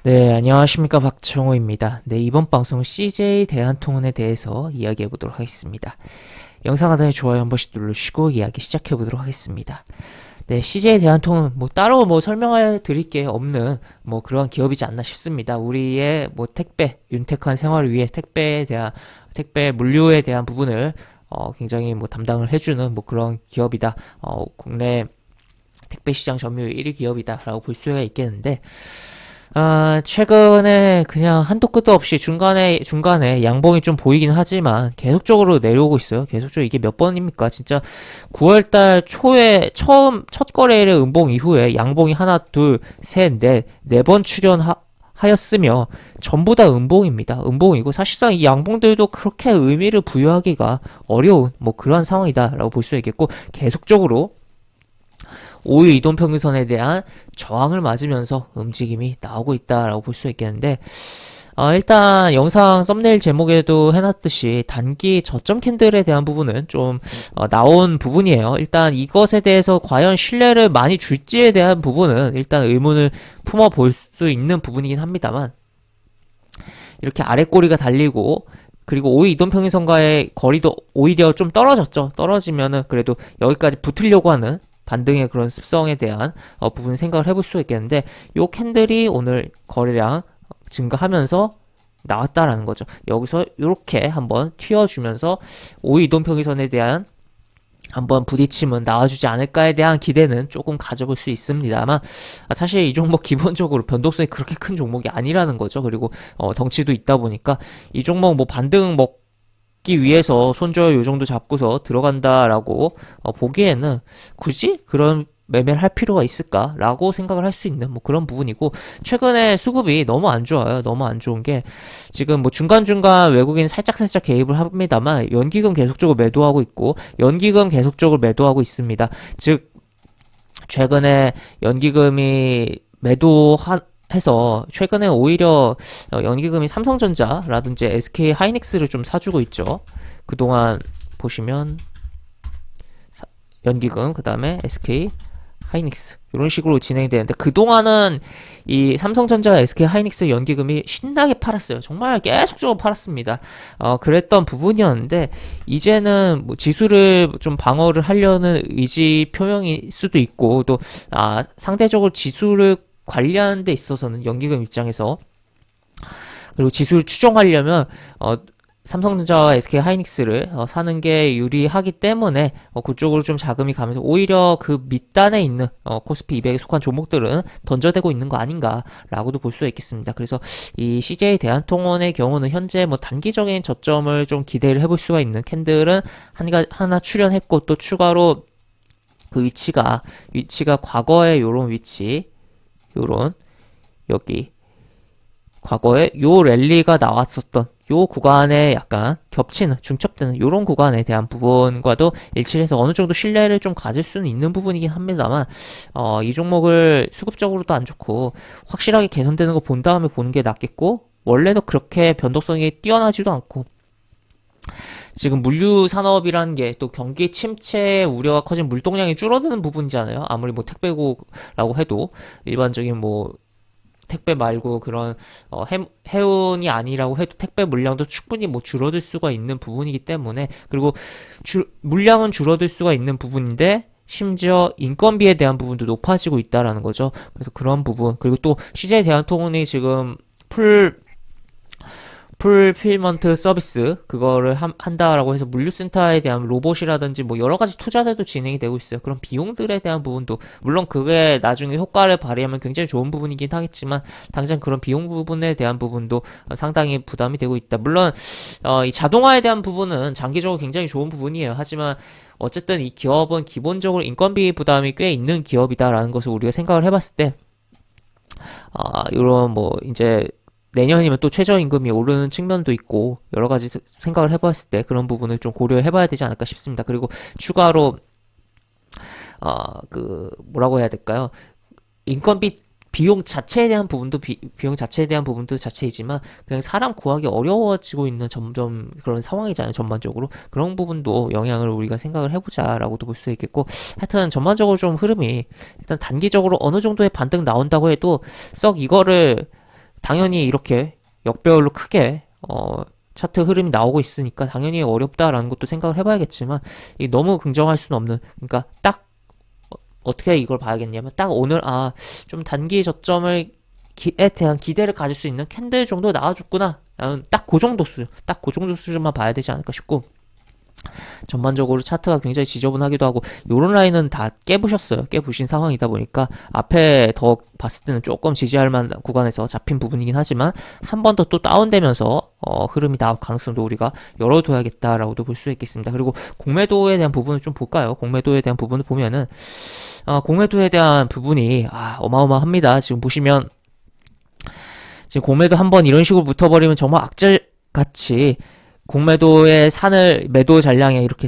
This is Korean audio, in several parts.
네, 안녕하십니까. 박정호입니다. 네, 이번 방송은 CJ 대한통운에 대해서 이야기해 보도록 하겠습니다. 영상 하단에 좋아요 한 번씩 누르시고 이야기 시작해 보도록 하겠습니다. 네, CJ 대한통운 뭐 따로 뭐 설명해 드릴 게 없는 뭐 그러한 기업이지 않나 싶습니다. 우리의 뭐 택배, 윤택한 생활을 위해 택배에 대한 택배 물류에 대한 부분을 굉장히 뭐 담당을 해주는 뭐 그런 기업이다. 국내 택배 시장 점유율 1위 기업이다라고 볼 수가 있겠는데, 최근에 그냥 한도 끝도 없이 중간에 양봉이 좀 보이긴 하지만 계속적으로 내려오고 있어요. 계속적으로 이게 몇 번입니까? 진짜 9월달 초에 첫 거래일의 음봉 이후에 양봉이 하나, 둘, 셋, 넷, 네 번 출현하였으며 전부 다 음봉입니다. 음봉이고 사실상 이 양봉들도 그렇게 의미를 부여하기가 어려운 뭐 그런 상황이다라고 볼 수 있겠고 계속적으로 5일 이동평균선에 대한 저항을 맞으면서 움직임이 나오고 있다라고 볼 수 있겠는데, 일단 영상 썸네일 제목에도 해놨듯이 단기 저점 캔들에 대한 부분은 좀 나온 부분이에요. 일단 이것에 대해서 과연 신뢰를 많이 줄지에 대한 부분은 일단 의문을 품어 볼 수 있는 부분이긴 합니다만, 이렇게 아래 꼬리가 달리고 그리고 5일 이동평균선과의 거리도 오히려 좀 떨어졌죠. 떨어지면은 그래도 여기까지 붙으려고 하는 반등의 그런 습성에 대한 부분 생각을 해볼 수 있겠는데, 요 캔들이 오늘 거래량 증가하면서 나왔다라는 거죠. 여기서 이렇게 한번 튀어주면서 5일 이동평균선에 대한 한번 부딪힘은 나와주지 않을까에 대한 기대는 조금 가져볼 수 있습니다만, 사실 이 종목 기본적으로 변동성이 그렇게 큰 종목이 아니라는 거죠. 그리고 덩치도 있다 보니까 이 종목 뭐 반등 먹기 위해서 손절 요 정도 잡고서 들어간다라고 보기에는 굳이 그런 매매를 할 필요가 있을까라고 생각을 할 수 있는 뭐 그런 부분이고, 최근에 수급이 너무 안 좋아요. 너무 안 좋은 게 지금 뭐 중간중간 외국인 살짝살짝 개입을 합니다만 연기금 계속적으로 매도하고 있고 연기금 계속적으로 매도하고 있습니다. 즉 최근에 연기금이 해서 최근에 오히려 연기금이 삼성전자라든지 SK 하이닉스를 좀 사주고 있죠. 그동안 보시면 연기금, 그 다음에 SK 하이닉스 이런 식으로 진행이 되는데, 그동안은 이 삼성전자, SK 하이닉스 연기금이 신나게 팔았어요. 정말 계속적으로 팔았습니다. 그랬던 부분이었는데 이제는 뭐 지수를 좀 방어를 하려는 의지 표명일 수도 있고, 또 상대적으로 지수를 관리하는 데 있어서는 연기금 입장에서, 그리고 지수를 추종하려면 삼성전자와 SK 하이닉스를 사는 게 유리하기 때문에 그쪽으로 좀 자금이 가면서 오히려 그 밑단에 있는 코스피 200에 속한 종목들은 던져대고 있는 거 아닌가라고도 볼 수 있겠습니다. 그래서 이 CJ 대한통운의 경우는 현재 뭐 단기적인 저점을 좀 기대를 해볼 수가 있는 캔들은 하나 출현했고, 또 추가로 그 위치가 과거의 요런 위치, 요런 여기 과거에 요 랠리가 나왔었던 요 구간에 약간 겹치는, 중첩되는 요런 구간에 대한 부분과도 일치를 해서 어느 정도 신뢰를 좀 가질 수는 있는 부분이긴 합니다만, 이 종목을 수급적으로도 안 좋고 확실하게 개선되는 거 본 다음에 보는 게 낫겠고, 원래도 그렇게 변동성이 뛰어나지도 않고, 지금 물류 산업이라는 게 또 경기 침체 우려가 커진 물동량이 줄어드는 부분이잖아요. 아무리 뭐 택배고라고 해도 일반적인 뭐 택배 말고 그런 해운이 아니라고 해도 택배 물량도 충분히 뭐 줄어들 수가 있는 부분이기 때문에, 그리고 물량은 줄어들 수가 있는 부분인데 심지어 인건비에 대한 부분도 높아지고 있다라는 거죠. 그래서 그런 부분, 그리고 또 CJ 대한통운이 지금 풀필먼트 서비스 그거를 한다라고 해서 물류센터에 대한 로봇이라든지 뭐 여러 가지 투자들도 진행이 되고 있어요. 그런 비용들에 대한 부분도 물론 그게 나중에 효과를 발휘하면 굉장히 좋은 부분이긴 하겠지만, 당장 그런 비용 부분에 대한 부분도 상당히 부담이 되고 있다. 물론 이 자동화에 대한 부분은 장기적으로 굉장히 좋은 부분이에요. 하지만 어쨌든 이 기업은 기본적으로 인건비 부담이 꽤 있는 기업이다라는 것을 우리가 생각을 해봤을 때, 이런 뭐 이제 내년이면 또 최저임금이 오르는 측면도 있고 여러 가지 생각을 해봤을 때 그런 부분을 좀 고려해봐야 되지 않을까 싶습니다. 그리고 추가로 그 뭐라고 해야 될까요? 인건비 비용 자체에 대한 부분도 비용 자체에 대한 부분도 자체이지만 그냥 사람 구하기 어려워지고 있는 점점 그런 상황이잖아요. 전반적으로 그런 부분도 영향을 우리가 생각을 해보자라고도 볼 수 있겠고, 하여튼 전반적으로 좀 흐름이 일단 단기적으로 어느 정도의 반등 나온다고 해도 썩 이거를 당연히 이렇게 역배열로 크게 차트 흐름이 나오고 있으니까 당연히 어렵다라는 것도 생각을 해봐야겠지만 이 너무 긍정할 수는 없는 그러니까 딱 어떻게 이걸 봐야겠냐면 딱 오늘 좀 단기 저점을 에 대한 기대를 가질 수 있는 캔들 정도 나와줬구나 딱 그 정도 수준만 봐야 되지 않을까 싶고 전반적으로 차트가 굉장히 지저분하기도 하고 요런 라인은 다 깨부신 상황이다 보니까 앞에 더 봤을 때는 조금 지지할 만한 구간에서 잡힌 부분이긴 하지만 한 번 더 또 다운되면서 흐름이 나올 가능성도 우리가 열어둬야겠다라고도 볼 수 있겠습니다. 그리고 공매도에 대한 부분을 좀 볼까요? 공매도에 대한 부분을 보면은 공매도에 대한 부분이 어마어마합니다. 지금 보시면 지금 공매도 한번 이런 식으로 붙어버리면 정말 악질같이 공매도의 산을 매도 전량에 이렇게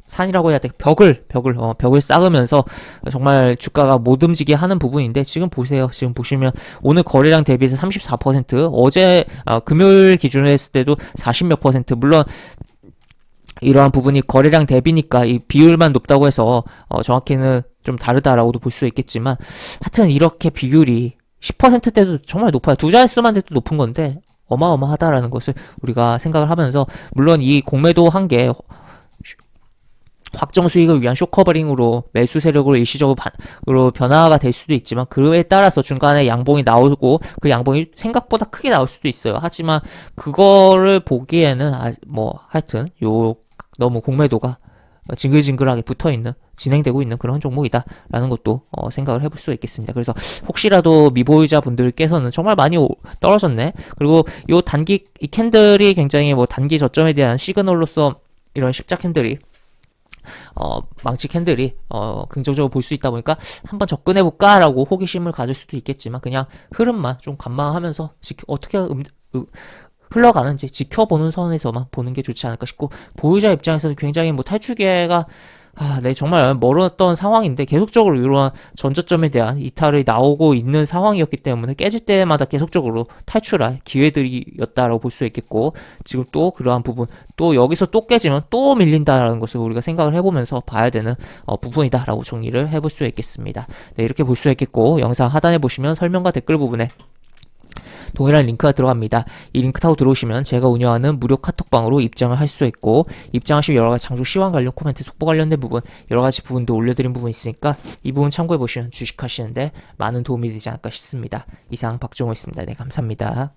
산이라고 해야 돼. 벽을 쌓으면서 정말 주가가 못 움직이게 하는 부분인데 지금 보세요. 지금 보시면 오늘 거래량 대비해서 34% 어제 금요일 기준으로 했을 때도 40몇 %. 물론 이러한 부분이 거래량 대비니까 이 비율만 높다고 해서 정확히는 좀 다르다라고도 볼 수 있겠지만 하여튼 이렇게 비율이 10%대도 정말 높아요. 두 자릿수만 돼도 높은 건데 어마어마하다라는 것을 우리가 생각을 하면서 물론 이 공매도 한 게 확정 수익을 위한 쇼커버링으로 매수 세력으로 일시적으로 변화가 될 수도 있지만 그에 따라서 중간에 양봉이 나오고 그 양봉이 생각보다 크게 나올 수도 있어요. 하지만 그거를 보기에는 하여튼 너무 공매도가 징글징글하게 붙어있는 진행되고 있는 그런 종목이다라는 것도 생각을 해볼 수 있겠습니다. 그래서 혹시라도 미보유자 분들께서는 정말 많이 떨어졌네. 그리고 이 캔들이 굉장히 단기 저점에 대한 시그널로서 이런 십자 캔들이 망치 캔들이 긍정적으로 볼 수 있다 보니까 한번 접근해볼까 라고 호기심을 가질 수도 있겠지만 그냥 흐름만 좀 관망하면서 어떻게 흘러가는지 지켜보는 선에서만 보는 게 좋지 않을까 싶고 보유자 입장에서는 굉장히 탈출기회가 정말 멀었던 상황인데 계속적으로 이러한 전저점에 대한 이탈이 나오고 있는 상황이었기 때문에 깨질 때마다 계속적으로 탈출할 기회들이었다라고 볼 수 있겠고 지금 또 그러한 부분 또 여기서 또 깨지면 또 밀린다라는 것을 우리가 생각을 해보면서 봐야 되는 부분이다라고 정리를 해볼 수 있겠습니다. 네, 이렇게 볼 수 있겠고 영상 하단에 보시면 설명과 댓글 부분에 동일한 링크가 들어갑니다. 이 링크 타고 들어오시면 제가 운영하는 무료 카톡방으로 입장을 할 수 있고 입장하시면 여러가지 장주 시황 관련 코멘트 속보 관련된 부분 여러가지 부분도 올려드린 부분 있으니까 이 부분 참고해보시면 주식하시는데 많은 도움이 되지 않을까 싶습니다. 이상 박종호였습니다. 네, 감사합니다.